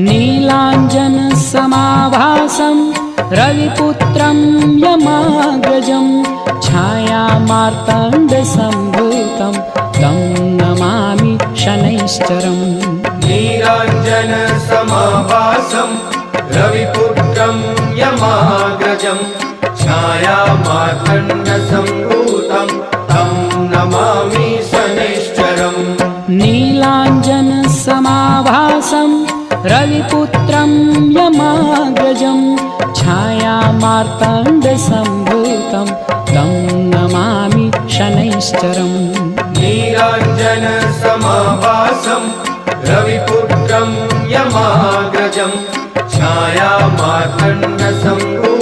नीलाञ्जनसमाभासं रविपुत्रं यमाग्रजं छायामार्ताण्डसम्भूतं तं नमामि शनैश्चरम्। नीलाञ्जनसमाभासं रविपुत्रं यमाग्रजं छायामार्ताण्डसम्भूतं तं नमामि शनैश्चरम्। नीलाञ्जनसमाभासं रविपुत्रं यमाग्रजं छायामार्ताण्डसम्भूतं तं नमामि शनैश्चरम्। नीलाञ्जनसमाभासं रविपुत्रं यमाग्रजं छायामार्ताण्डसम्भूतं